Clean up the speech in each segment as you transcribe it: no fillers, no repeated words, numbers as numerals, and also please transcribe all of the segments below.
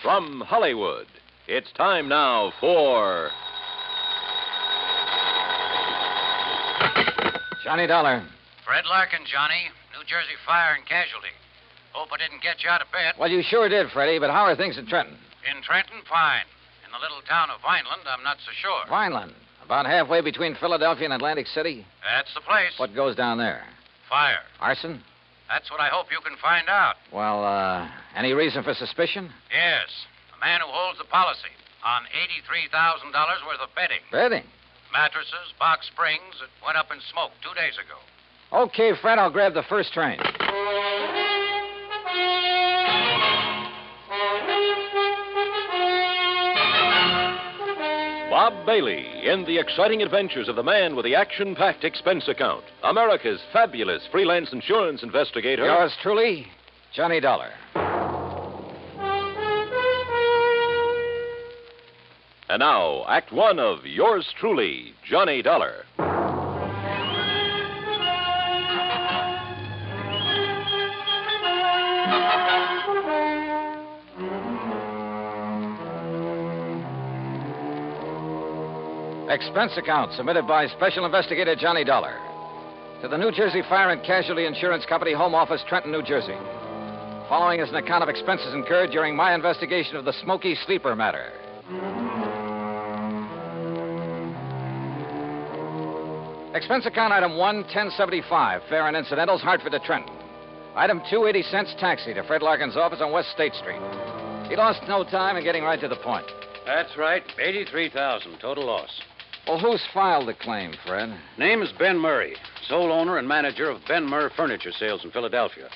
From Hollywood, it's time now for... Johnny Dollar. Fred Larkin, Johnny. New Jersey Fire and Casualty. Hope I didn't get you out of bed. Well, you sure did, Freddie, but how are things in Trenton? In Trenton, fine. In the little town of Vineland, I'm not so sure. Vineland? About halfway between Philadelphia and Atlantic City? That's the place. What goes down there? Fire. Arson? That's what I hope you can find out. Well, any reason for suspicion? Yes. A man who holds the policy on $83,000 worth of bedding. Bedding? Mattresses, box springs that went up in smoke 2 days ago. Okay, Fred, I'll grab the first train. Bob Bailey in the exciting adventures of the man with the action-packed expense account. America's fabulous freelance insurance investigator. Yours truly, Johnny Dollar. And now, Act One of Yours Truly, Johnny Dollar. Expense account submitted by Special Investigator Johnny Dollar to the New Jersey Fire and Casualty Insurance Company, Home Office, Trenton, New Jersey. Following is an account of expenses incurred during my investigation of the Smoky sleeper matter. Expense account item 1, 1075, fare and incidentals, Hartford to Trenton. Item 2, 80 cents, taxi to Fred Larkin's office on West State Street. He lost no time in getting right to the point. That's right. $83,000 total loss. Well, who's filed the claim, Fred? Name is Ben Murray, sole owner and manager of Ben Murr Furniture Sales in Philadelphia.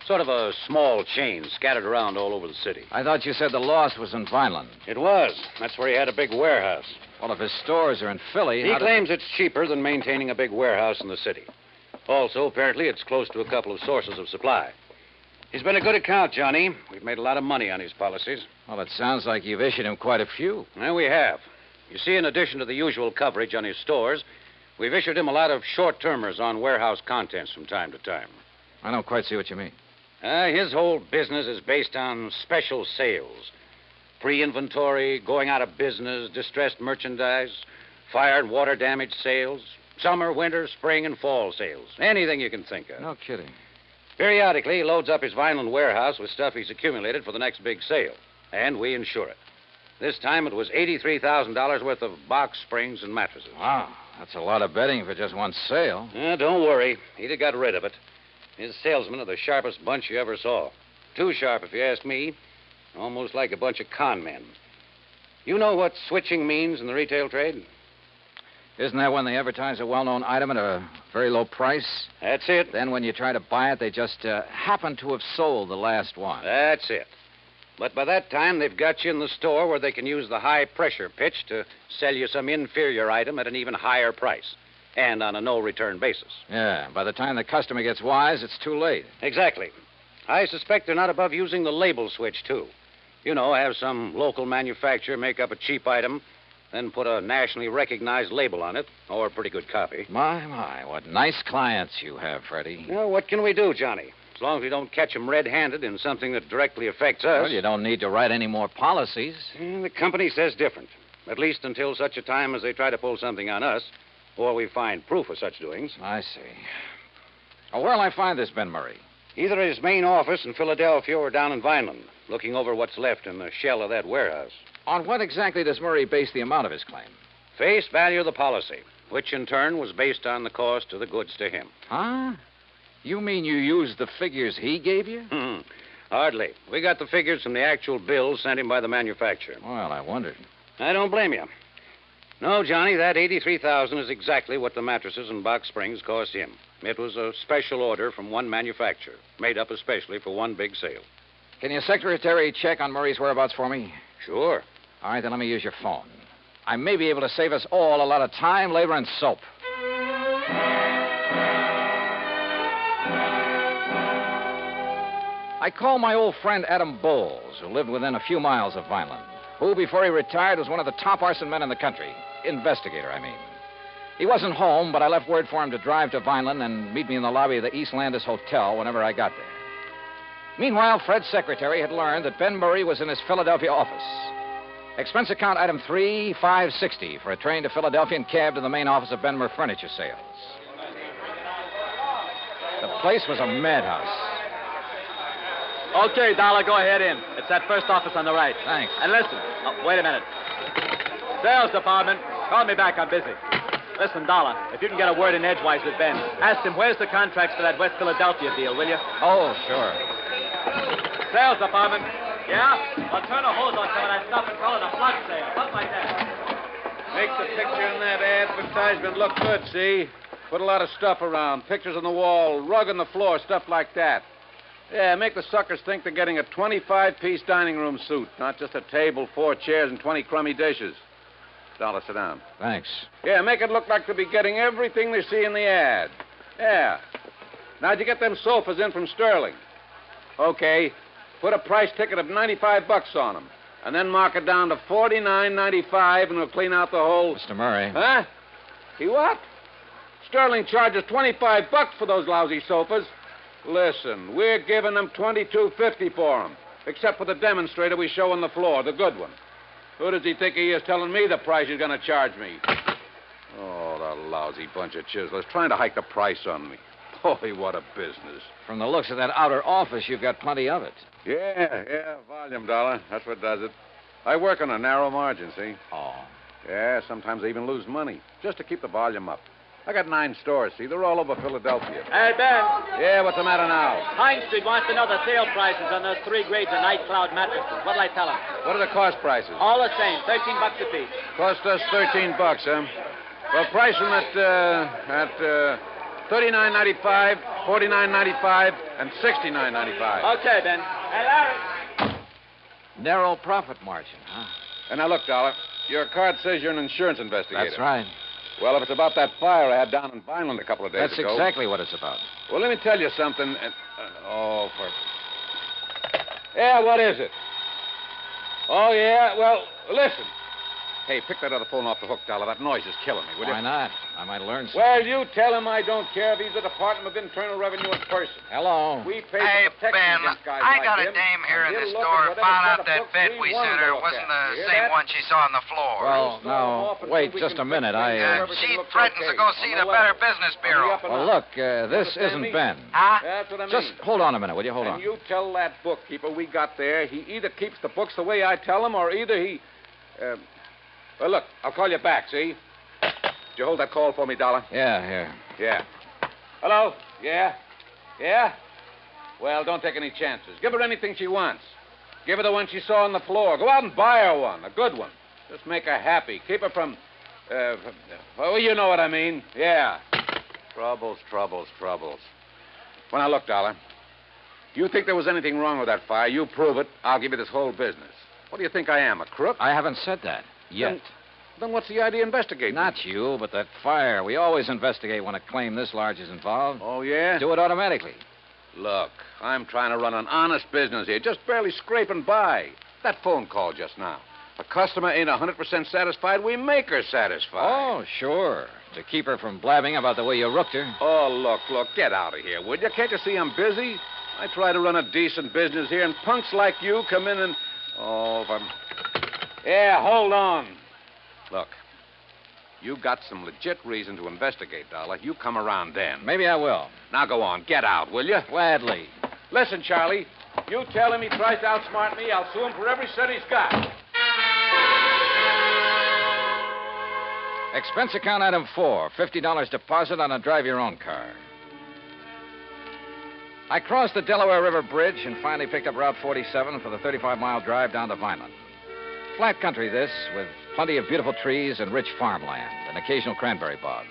Sort of a small chain scattered around all over the city. I thought you said the loss was in Vineland. It was. That's where he had a big warehouse. Well, if his stores are in Philly... He claims it's cheaper than maintaining a big warehouse in the city. Also, apparently, it's close to a couple of sources of supply. He's been a good account, Johnny. We've made a lot of money on his policies. Well, it sounds like you've issued him quite a few. Well, we have. You see, in addition to the usual coverage on his stores, we've issued him a lot of short-termers on warehouse contents from time to time. I don't quite see what you mean. His whole business is based on special sales. Pre-inventory, going out of business, distressed merchandise, fire and water damage sales, summer, winter, spring, and fall sales. Anything you can think of. No kidding. Periodically, he loads up his Vineland warehouse with stuff he's accumulated for the next big sale, and we insure it. This time it was $83,000 worth of box springs and mattresses. Wow, that's a lot of bedding for just one sale. Don't worry. He'd have got rid of it. His salesmen are the sharpest bunch you ever saw. Too sharp, if you ask me. Almost like a bunch of con men. You know what switching means in the retail trade? Isn't that when they advertise a well-known item at a very low price? That's it. Then when you try to buy it, they just happen to have sold the last one. That's it. But by that time, they've got you in the store where they can use the high-pressure pitch to sell you some inferior item at an even higher price, and on a no-return basis. Yeah, by the time the customer gets wise, it's too late. Exactly. I suspect they're not above using the label switch, too. You know, have some local manufacturer make up a cheap item, then put a nationally recognized label on it, or a pretty good copy. My, what nice clients you have, Freddie. Well, what can we do, Johnny? As long as we don't catch them red-handed in something that directly affects us. Well, you don't need to write any more policies. The company says different, at least until such a time as they try to pull something on us, or we find proof of such doings. I see. Well, where'll I find this Ben Murray? Either at his main office in Philadelphia or down in Vineland, looking over what's left in the shell of that warehouse. On what exactly does Murray base the amount of his claim? Face value of the policy, which in turn was based on the cost of the goods to him. Huh? You mean you used the figures he gave you? Hardly. We got the figures from the actual bills sent him by the manufacturer. Well, I wondered. I don't blame you. No, Johnny, that $83,000 is exactly what the mattresses and box springs cost him. It was a special order from one manufacturer, made up especially for one big sale. Can your secretary check on Murray's whereabouts for me? Sure. All right, then let me use your phone. I may be able to save us all a lot of time, labor, and soap. I called my old friend Adam Bowles, who lived within a few miles of Vineland, who, before he retired, was one of the top arson men in the country. Investigator, I mean. He wasn't home, but I left word for him to drive to Vineland and meet me in the lobby of the East Landis Hotel whenever I got there. Meanwhile, Fred's secretary had learned that Ben Murray was in his Philadelphia office. Expense account item 3560 for a train to Philadelphia and cab to the main office of Benmer Furniture Sales. The place was a madhouse. Okay, Dollar, go ahead in. It's that first office on the right. Thanks. And listen. Oh, wait a minute. Sales department, call me back. I'm busy. Listen, Dollar, if you can get a word in edgewise with Ben, ask him where's the contracts for that West Philadelphia deal, will you? Oh, sure. Sales department. Yeah? I'll turn a hose on some of that stuff and call it a flood sale. Something like that. Make the picture in that advertisement look good, see? Put a lot of stuff around. Pictures on the wall, rug on the floor, stuff like that. Yeah, make the suckers think they're getting a 25-piece dining room suite, not just a table, 4 chairs, and 20 crummy dishes. Dollar, sit down. Thanks. Yeah, make it look like they'll be getting everything they see in the ad. Yeah. Now, did you get them sofas in from Sterling? Okay. Put a price ticket of $95 on them. And then mark it down to $49.95, and we'll clean out the whole... Mr. Murray. Huh? He what? Sterling charges $25 for those lousy sofas. Listen, we're giving them $22.50 for them, except for the demonstrator we show on the floor, the good one. Who does he think he is telling me the price he's going to charge me? Oh, the lousy bunch of chiselers, trying to hike the price on me. Boy, what a business. From the looks of that outer office, you've got plenty of it. Yeah, volume, Dollar. That's what does it. I work on a narrow margin, see? Oh. Yeah, sometimes I even lose money, just to keep the volume up. I got 9 stores, see? They're all over Philadelphia. Hey, Ben. Yeah, what's the matter now? Pine Street wants to know the sale prices on those 3 grades of Night Cloud mattresses. What'll I tell him? What are the cost prices? All the same, $13 a piece. Cost us $13, huh? Well, price them at $39.95, $49.95, and $69.95. Okay, Ben. Hey, Larry. Narrow profit margin, huh? And now, look, Dollar, your card says you're an insurance investigator. That's right. Well, if it's about that fire I had down in Vineland a couple of days That's ago... exactly what it's about. Well, let me tell you something. Yeah, what is it? Oh, yeah? Well, listen. Hey, pick that other phone off the hook, Dollar. That noise is killing me, will you? Why not? I might learn something. Well, you tell him I don't care if he's the Department of Internal Revenue in person. Hello. We pay Hey, for protection Ben, against guys I like got a him, dame here in and the he'll look store. at whatever Found set out of that books bed we want sent to her look wasn't at. the You hear same that? one she saw on the floor. Well, no. Wait just a minute. She threatens to go see the Better Business Bureau. Well, look, this isn't Ben. Huh? That's what I mean. Just hold on a minute, will you? Hold on. And you tell that bookkeeper we got there, he either keeps the books the way I tell him, or either he... well, look, I'll call you back, see? Did you hold that call for me, Dollar? Yeah, here. Yeah. Hello? Yeah? Yeah? Well, don't take any chances. Give her anything she wants. Give her the one she saw on the floor. Go out and buy her one, a good one. Just make her happy. Keep her from... well, you know what I mean. Yeah. Troubles. Well, now, look, Dollar. You think there was anything wrong with that fire, you prove it, I'll give you this whole business. What do you think I am, a crook? I haven't said that yet. Then what's the idea of investigating? Not you, but that fire. We always investigate when a claim this large is involved. Oh, yeah? Do it automatically. Look, I'm trying to run an honest business here, just barely scraping by. That phone call just now. A customer ain't 100% satisfied, we make her satisfied. Oh, sure. To keep her from blabbing about the way you rooked her. Oh, look, get out of here, would you? Can't you see I'm busy? I try to run a decent business here, and punks like you come in and... Oh, if I'm... Yeah, hold on. Look, you got some legit reason to investigate, Dollar. You come around then. Maybe I will. Now go on, get out, will you? Gladly. Listen, Charlie, you tell him he tries to outsmart me, I'll sue him for every cent he's got. Expense account item 4, $50 deposit on a drive-your-own car. I crossed the Delaware River Bridge and finally picked up Route 47 for the 35-mile drive down to Vineland. Flat country, this, with plenty of beautiful trees and rich farmland, and occasional cranberry bog.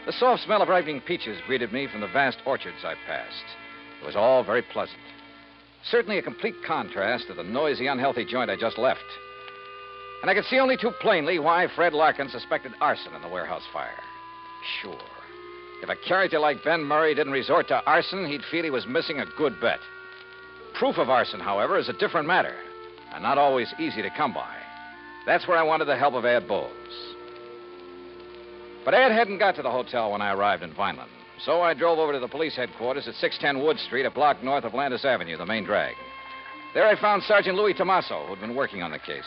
The soft smell of ripening peaches greeted me from the vast orchards I passed. It was all very pleasant. Certainly a complete contrast to the noisy, unhealthy joint I just left. And I could see only too plainly why Fred Larkin suspected arson in the warehouse fire. Sure. If a character like Ben Murray didn't resort to arson, he'd feel he was missing a good bet. Proof of arson, however, is a different matter, and not always easy to come by. That's where I wanted the help of Ed Bowles. But Ed hadn't got to the hotel when I arrived in Vineland. So I drove over to the police headquarters at 610 Wood Street, a block north of Landis Avenue, the main drag. There I found Sergeant Louis Tomaso, who'd been working on the case.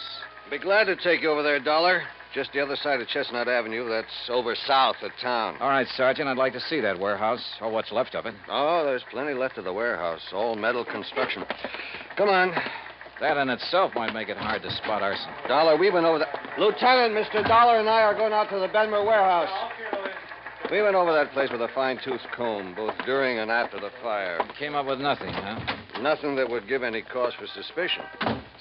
Be glad to take you over there, Dollar. Just the other side of Chestnut Avenue. That's over south of town. All right, Sergeant, I'd like to see that warehouse, or what's left of it. Oh, there's plenty left of the warehouse. All metal construction. Come on. That in itself might make it hard to spot arson. Dollar, we went over the... Lieutenant, Mr. Dollar and I are going out to the Benmer warehouse. We went over that place with a fine-tooth comb, both during and after the fire. Came up with nothing, huh? Nothing that would give any cause for suspicion.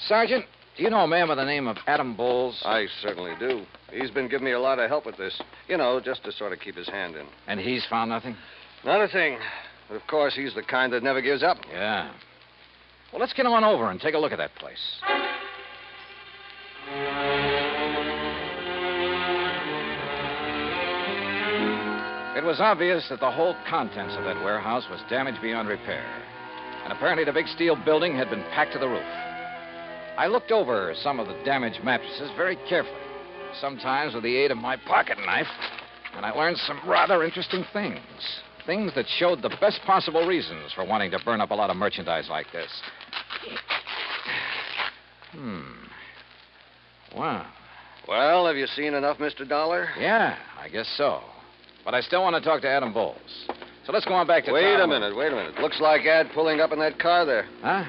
Sergeant, do you know a man by the name of Adam Bowles? I certainly do. He's been giving me a lot of help with this. You know, just to sort of keep his hand in. And he's found nothing? Not a thing. But of course, he's the kind that never gives up. Yeah. Well, let's get on over and take a look at that place. It was obvious that the whole contents of that warehouse was damaged beyond repair. And apparently the big steel building had been packed to the roof. I looked over some of the damaged mattresses very carefully, sometimes with the aid of my pocket knife, and I learned some rather interesting things. Things that showed the best possible reasons for wanting to burn up a lot of merchandise like this. Wow. Well, have you seen enough, Mr. Dollar? Yeah, I guess so. But I still want to talk to Adam Bowles. So let's go on back to Wait town. a minute. Looks like Ad pulling up in that car there. Huh?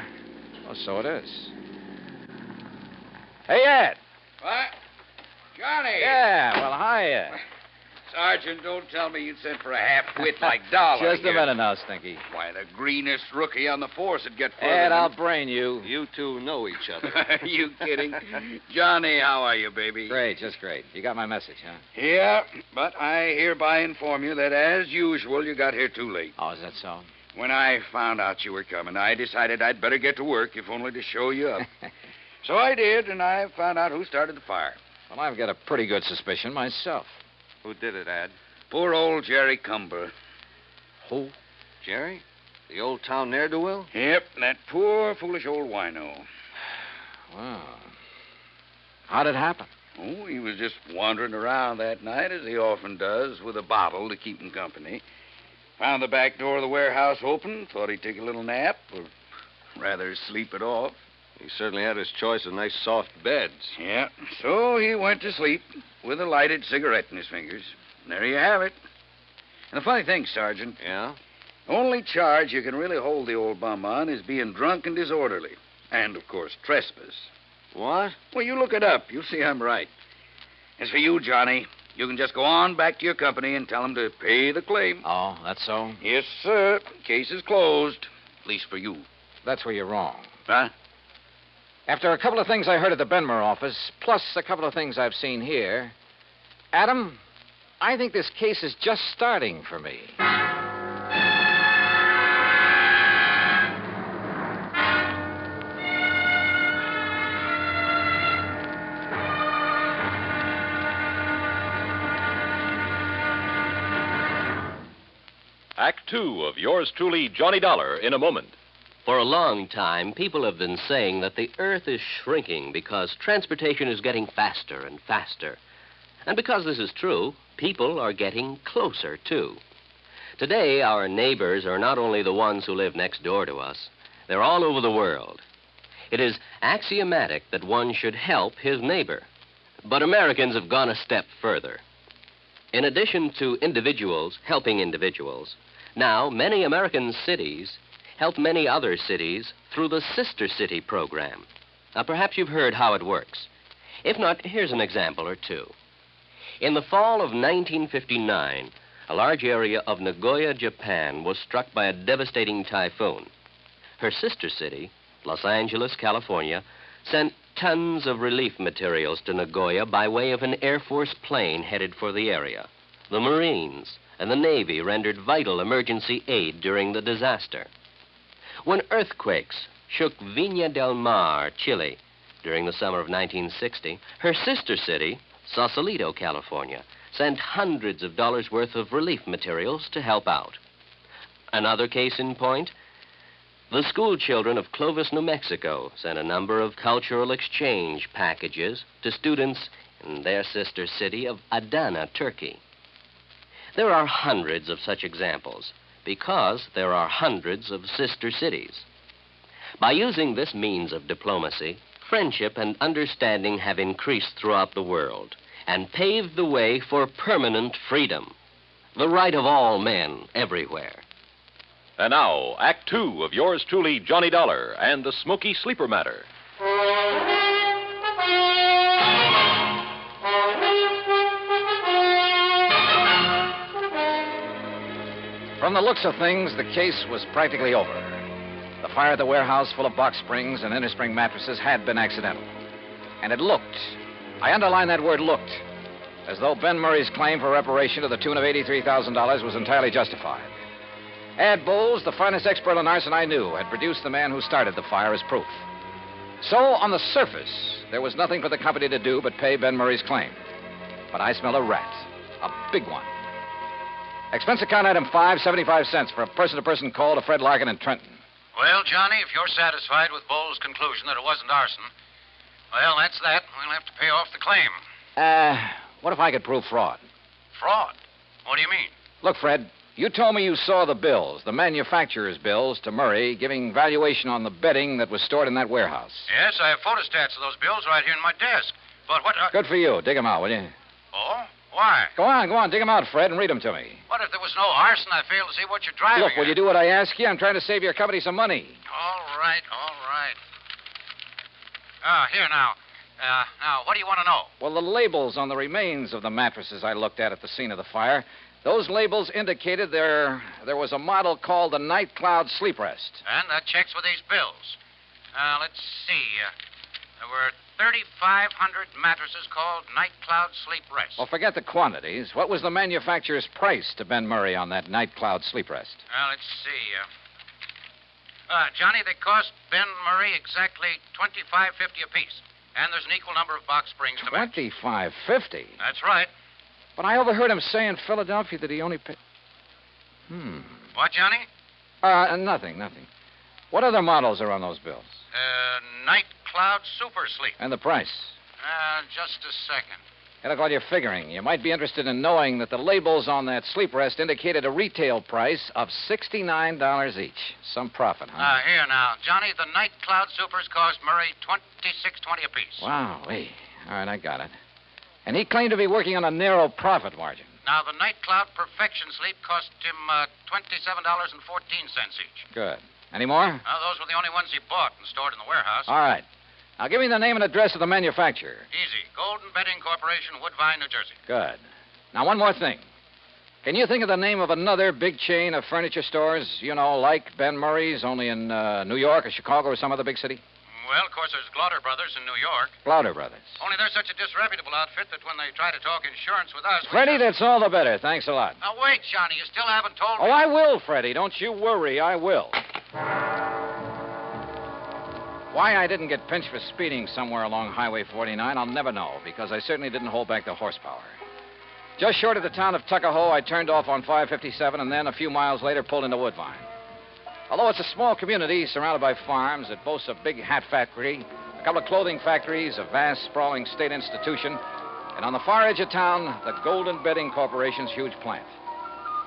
Oh, so it is. Hey, Ed. What? Johnny! Yeah, well, hiya. Sergeant, don't tell me you'd sent for a half-wit like Dollar. Just a minute now, Stinky. Why, the greenest rookie on the force would get further Ed, than... I'll brain you. You two know each other. You kidding? Johnny, how are you, baby? Great, just great. You got my message, huh? Yeah, but I hereby inform you that, as usual, you got here too late. Oh, is that so? When I found out you were coming, I decided I'd better get to work, if only to show you up. So I did, and I found out who started the fire. Well, I've got a pretty good suspicion myself. Who did it, Ad? Poor old Jerry Cumber. Who? Jerry? The old town ne'er-do-well? Yep, that poor, foolish old wino. Well, how'd it happen? Oh, he was just wandering around that night, as he often does, with a bottle to keep him company. Found the back door of the warehouse open, thought he'd take a little nap, or rather sleep it off. He certainly had his choice of nice soft beds. Yeah, so he went to sleep with a lighted cigarette in his fingers. And there you have it. And the funny thing, Sergeant, Yeah? only charge you can really hold the old bum on is being drunk and disorderly. And, of course, trespass. What? Well, you look it up. You'll see I'm right. As for you, Johnny, you can just go on back to your company and tell them to pay the claim. Oh, that's so? Yes, sir. Case is closed. At least for you. That's where you're wrong. Huh? After a couple of things I heard at the Benmer office, plus a couple of things I've seen here, Adam, I think this case is just starting for me. Act Two of yours truly, Johnny Dollar, in a moment. For a long time, people have been saying that the Earth is shrinking because transportation is getting faster and faster. And because this is true, people are getting closer, too. Today, our neighbors are not only the ones who live next door to us, they're all over the world. It is axiomatic that one should help his neighbor. But Americans have gone a step further. In addition to individuals helping individuals, now many American cities help many other cities through the Sister City program. Now, perhaps you've heard how it works. If not, here's an example or two. In the fall of 1959, a large area of Nagoya, Japan, was struck by a devastating typhoon. Her sister city, Los Angeles, California, sent tons of relief materials to Nagoya by way of an Air Force plane headed for the area. The Marines and the Navy rendered vital emergency aid during the disaster. When earthquakes shook Viña del Mar, Chile, during the summer of 1960, her sister city, Sausalito, California, sent hundreds of dollars worth of relief materials to help out. Another case in point, the school children of Clovis, New Mexico, sent a number of cultural exchange packages to students in their sister city of Adana, Turkey. There are hundreds of such examples because there are hundreds of sister cities. By using this means of diplomacy, friendship and understanding have increased throughout the world and paved the way for permanent freedom, the right of all men everywhere. And now, Act Two of yours truly, Johnny Dollar, and the Smoky Sleeper Matter. From the looks of things, the case was practically over. The fire at the warehouse full of box springs and innerspring mattresses had been accidental. And it looked, I underline that word looked, as though Ben Murray's claim for reparation to the tune of $83,000 was entirely justified. Ad Bowles, the finest expert on arson I knew, had produced the man who started the fire as proof. So, on the surface, there was nothing for the company to do but pay Ben Murray's claim. But I smell a rat, a big one. Expense account item 5, 75 cents for a person-to-person call to Fred Larkin in Trenton. Well, Johnny, if you're satisfied with Bowles' conclusion that it wasn't arson, well, that's that. We'll have to pay off the claim. What if I could prove fraud? Fraud? What do you mean? Look, Fred, you told me you saw the bills, the manufacturer's bills, to Murray, giving valuation on the bedding that was stored in that warehouse. Yes, I have photostats of those bills right here in my desk. But what... Good for you. Dig them out, will you? Oh? Why? Go on. Dig them out, Fred, and read them to me. What if there was no arson? I fail to see what you're driving Look, will you do what I ask you? I'm trying to save your company some money. All right. Here now. Now, what do you want to know? Well, the labels on the remains of the mattresses I looked at the scene of the fire, those labels indicated there was a model called the Night Cloud Sleep Rest. And that checks with these bills. Let's see. There were 3,500 mattresses called Night Cloud Sleep Rest. Well, forget the quantities. What was the manufacturer's price to Ben Murray on that Night Cloud Sleep Rest? Let's see. Johnny, they cost Ben Murray exactly $25.50 apiece. And there's an equal number of box springs to match. $25.50? That's right. But I overheard him say in Philadelphia that he only paid... What, Johnny? Nothing. What other models are on those bills? Night Cloud Super Sleep. And the price? Just a second. Hey, look, while you're figuring, you might be interested in knowing that the labels on that sleep rest indicated a retail price of $69 each. Some profit, huh? Here now. Johnny, the Night Cloud Supers cost Murray $26.20 apiece. Wow, all right, I got it. And he claimed to be working on a narrow profit margin. Now, the Night Cloud Perfection Sleep cost him $27.14 each. Good. Any more? Those were the only ones he bought and stored in the warehouse. All right. Now, give me the name and address of the manufacturer. Easy. Golden Bedding Corporation, Woodbine, New Jersey. Good. Now, one more thing. Can you think of the name of another big chain of furniture stores, like Ben Murray's, only in New York or Chicago or some other big city? Well, of course, there's Glauder Brothers in New York. Glauder Brothers. Only they're such a disreputable outfit that when they try to talk insurance with us... Freddie, that's all the better. Thanks a lot. Now, wait, Johnny. You still haven't told me... Oh, I will, Freddie. Don't you worry. I will. Why I didn't get pinched for speeding somewhere along Highway 49, I'll never know, because I certainly didn't hold back the horsepower. Just short of the town of Tuckahoe, I turned off on 557 and then, a few miles later, pulled into Woodbine. Although it's a small community surrounded by farms, it boasts a big hat factory, a couple of clothing factories, a vast, sprawling state institution, and on the far edge of town, the Golden Bedding Corporation's huge plant.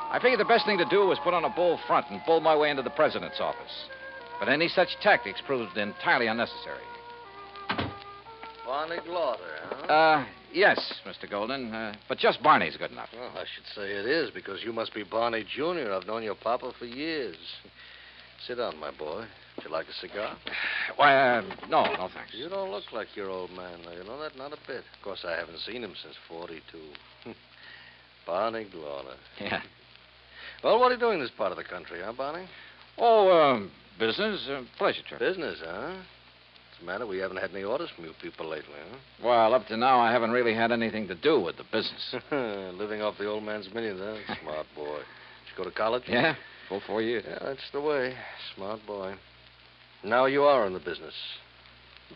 I figured the best thing to do was put on a bold front and bull my way into the president's office. But any such tactics proved entirely unnecessary. Barney Glauder, huh? Yes, Mr. Golden. But just Barney's good enough. Well, I should say it is, because you must be Barney Jr. I've known your papa for years. Sit down, my boy. Would you like a cigar? Why, no, thanks. You don't look like your old man, though. You know that? Not a bit. Of course, I haven't seen him since 42. Barney Glauder. Yeah. Well, what are you doing in this part of the country, huh, Barney? Oh, business. Pleasure trip. Business, huh? What's the matter? We haven't had any orders from you people lately, huh? Well, up to now, I haven't really had anything to do with the business. Living off the old man's millions, huh? Smart boy. Did you go to college? Yeah, full 4 years. Yeah, that's the way. Smart boy. Now you are in the business.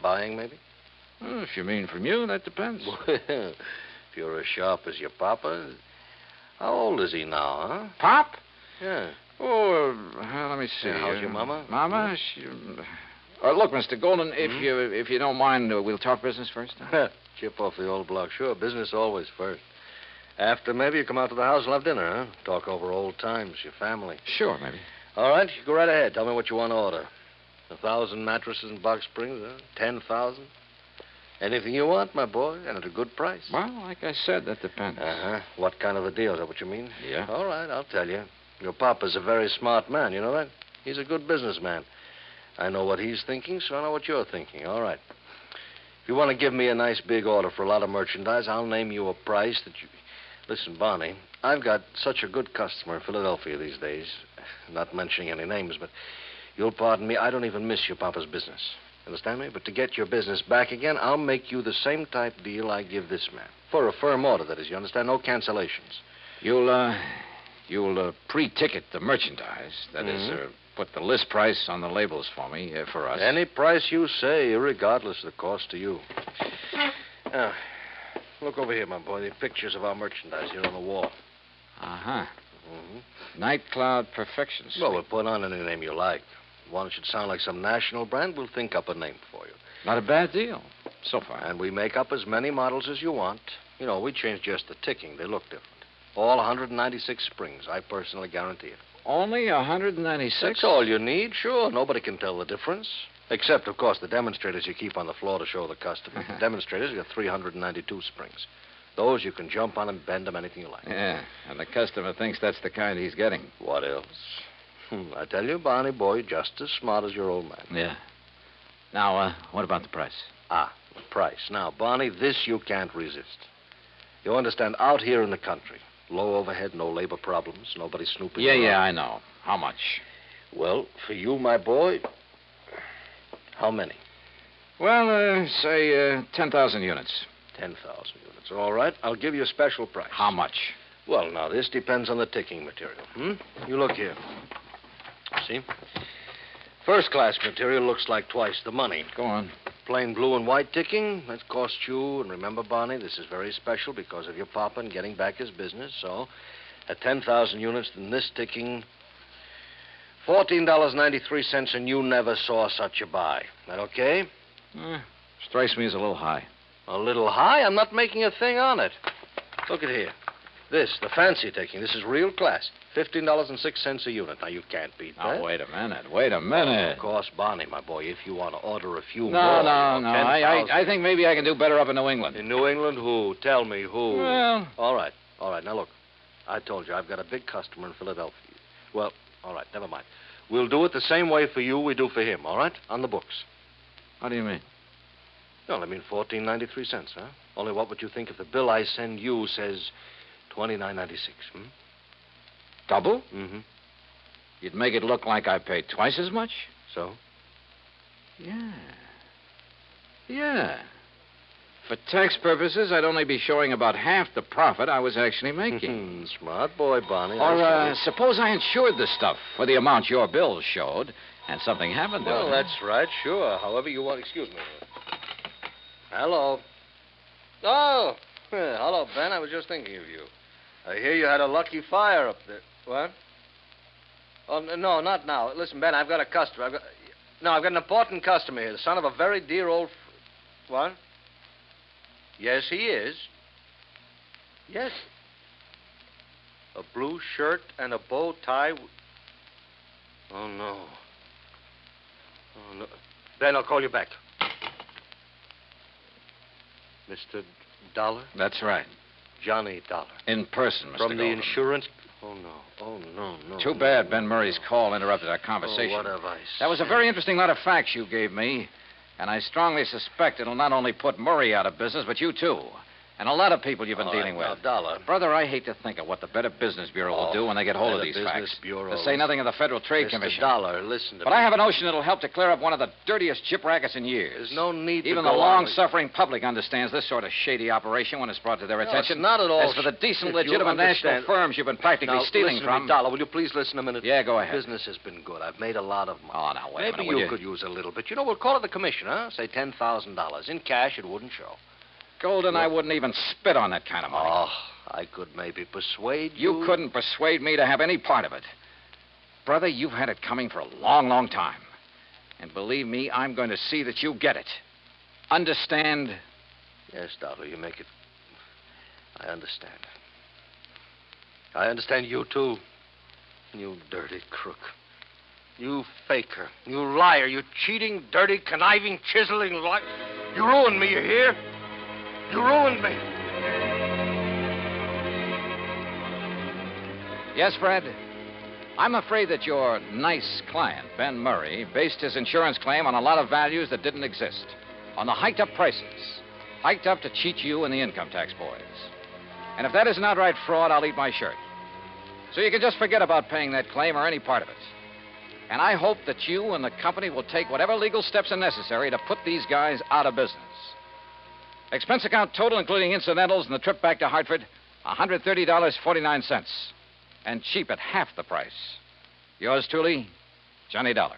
Buying, maybe? Well, if you mean from you, that depends. Well, if you're as sharp as your papa. How old is he now, huh? Pop? Yeah. Oh, let me see. Yeah, how's your mama? Mama? She... look, Mr. Golden, if you don't mind, we'll talk business first. Huh? Chip off the old block. Sure, business always first. After maybe you come out to the house and have dinner, huh? Talk over old times, your family. Sure, maybe. All right, you go right ahead. Tell me what you want to order. 1,000 mattresses in Box Springs, huh? 10,000? Anything you want, my boy, and at a good price. Well, like I said, that depends. Uh-huh. What kind of a deal? Is that what you mean? Yeah. All right, I'll tell you. Your papa's a very smart man, you know that? He's a good businessman. I know what he's thinking, so I know what you're thinking. All right. If you want to give me a nice big order for a lot of merchandise, I'll name you a price that you... Listen, Barney, I've got such a good customer in Philadelphia these days. Not mentioning any names, but you'll pardon me, I don't even miss your papa's business. Understand me? But to get your business back again, I'll make you the same type deal I give this man. For a firm order, that is. You understand? No cancellations. You'll pre-ticket the merchandise. That is, put the list price on the labels for me, for us. Any price you say, regardless of the cost to you. Now, look over here, my boy. The pictures of our merchandise here on the wall. Uh-huh. Night Cloud Perfection Suite. Well, we'll put on any name you like. One that should sound like some national brand, we'll think up a name for you. Not a bad deal, so far. And we make up as many models as you want. You know, we change just the ticking. They look different. All 196 springs. I personally guarantee it. Only 196? That's all you need, sure. Nobody can tell the difference. Except, of course, the demonstrators you keep on the floor to show the customer. The demonstrators got 392 springs. Those you can jump on and bend them anything you like. Yeah, and the customer thinks that's the kind he's getting. What else? I tell you, Barney boy, just as smart as your old man. Yeah. Now, what about the price? Ah, the price. Now, Barney, this you can't resist. You understand, out here in the country, low overhead, no labor problems, nobody snooping around. Yeah, I know. How much? Well, for you, my boy, how many? Well, say 10,000 units. 10,000 units. All right, I'll give you a special price. How much? Well, now, this depends on the ticking material. You look here. See? First-class material looks like twice the money. Go on. Plain blue and white ticking, that costs you, and remember, Barney, this is very special because of your papa and getting back his business, so at 10,000 units, then this ticking, $14.93, and you never saw such a buy. That okay? Strikes me as a little high. A little high? I'm not making a thing on it. Look at here. This, the fancy ticking, this is real class. $15.06 a unit. Now, you can't beat that. Now, wait a minute. Of course, Barney, my boy, if you want to order a few more... No. I think maybe I can do better up in New England. In New England? Who? Tell me who. Well... All right. Now, look. I told you, I've got a big customer in Philadelphia. Well, all right, never mind. We'll do it the same way for you we do for him, all right? On the books. How do you mean? Well, I mean $14.93, huh? Only what would you think if the bill I send you says $29.96, Double? Mm-hmm. You'd make it look like I paid twice as much? So? Yeah. For tax purposes, I'd only be showing about half the profit I was actually making. Smart boy, Barney. Or suppose I insured the stuff for the amount your bills showed, and something happened to it. Well, that's right, sure. However you want. Excuse me. Hello. Oh, hello, Ben. I was just thinking of you. I hear you had a lucky fire up there. What? Oh, no, not now. Listen, Ben, I've got a customer. I've got an important customer here, the son of a very dear old... What? Yes, he is. Yes. A blue shirt and a bow tie. Oh, no. Ben, I'll call you back. Mr. Dollar? That's right. Johnny Dollar. In person, Mr. From the Golden. insurance... Oh, no. Too bad Ben Murray's call interrupted our conversation. Oh, what have I said? That was a very interesting lot of facts you gave me, and I strongly suspect it'll not only put Murray out of business, but you too. And a lot of people you've been dealing with. Now, Dollar. Brother, I hate to think of what the Better Business Bureau will do when they get hold of these facts. Bureau. To say nothing of the Federal Trade Mr. Commission. Dollar, listen to me. But I have a notion it'll help to clear up one of the dirtiest chip rackets in years. There's no need Even to the go on. long-suffering public understands this sort of shady operation when it's brought to their attention. It's not at all. As for the decent, If legitimate you national understand- firms you've been practically Now, stealing listen from... to me, Dollar, will you please listen a minute? Yeah, go ahead. Business has been good. I've made a lot of money. Oh, now, wait a Maybe minute, will you could use a little bit. You know, we'll call it the commission, huh? Say $10,000. In cash, it wouldn't show. Golden, I wouldn't even spit on that kind of money. Oh, I could maybe persuade you. You couldn't persuade me to have any part of it. Brother, you've had it coming for a long, long time. And believe me, I'm going to see that you get it. Understand? Yes, Dollar, you make it... I understand. I understand you, too. You dirty crook. You faker. You liar. You cheating, dirty, conniving, chiseling liar. You ruined me, you hear? You ruined me. Yes, Fred? I'm afraid that your nice client, Ben Murray, based his insurance claim on a lot of values that didn't exist. On the hiked-up prices. Hiked up to cheat you and the income tax boys. And if that isn't outright fraud, I'll eat my shirt. So you can just forget about paying that claim or any part of it. And I hope that you and the company will take whatever legal steps are necessary to put these guys out of business. Expense account total, including incidentals and the trip back to Hartford, $130.49. And cheap at half the price. Yours truly, Johnny Dollar.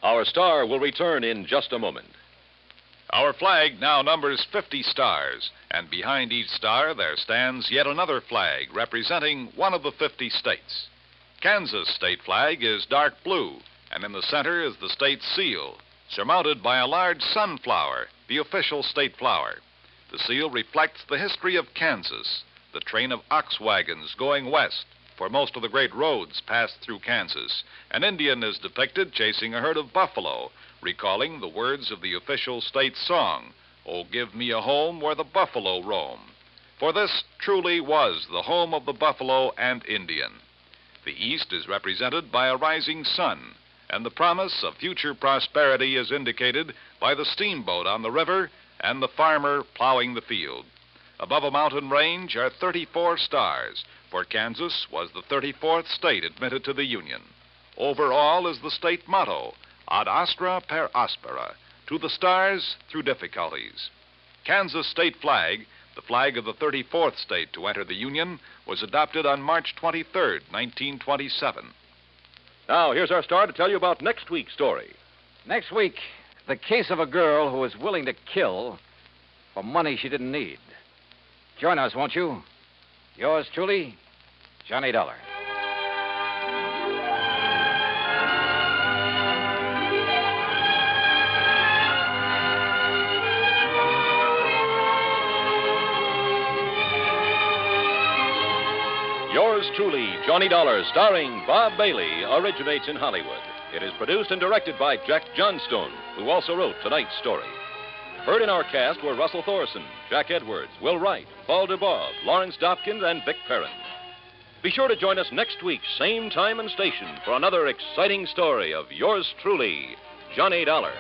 Our star will return in just a moment. Our flag now numbers 50 stars, and behind each star there stands yet another flag representing one of the 50 states. Kansas' state flag is dark blue, and in the center is the state seal, surmounted by a large sunflower, the official state flower. The seal reflects the history of Kansas, the train of ox wagons going west, for most of the great roads pass through Kansas. An Indian is depicted chasing a herd of buffalo, recalling the words of the official state song, "Oh, give me a home where the buffalo roam." For this truly was the home of the buffalo and Indian. The east is represented by a rising sun, and the promise of future prosperity is indicated by the steamboat on the river and the farmer plowing the field. Above a mountain range are 34 stars, for Kansas was the 34th state admitted to the Union. Over all is the state motto, ad astra per aspera, to the stars through difficulties. Kansas state flag, the flag of the 34th state to enter the Union, was adopted on March 23rd, 1927. Now, here's our star to tell you about next week's story. Next week, the case of a girl who was willing to kill for money she didn't need. Join us, won't you? Yours truly, Johnny Dollar. Yours truly, Johnny Dollar, starring Bob Bailey, originates in Hollywood. It is produced and directed by Jack Johnstone, who also wrote tonight's story. Heard in our cast were Russell Thorson, Jack Edwards, Will Wright, Paul DeBob, Lawrence Dobkins, and Vic Perrin. Be sure to join us next week, same time and station, for another exciting story of yours truly, Johnny Dollar.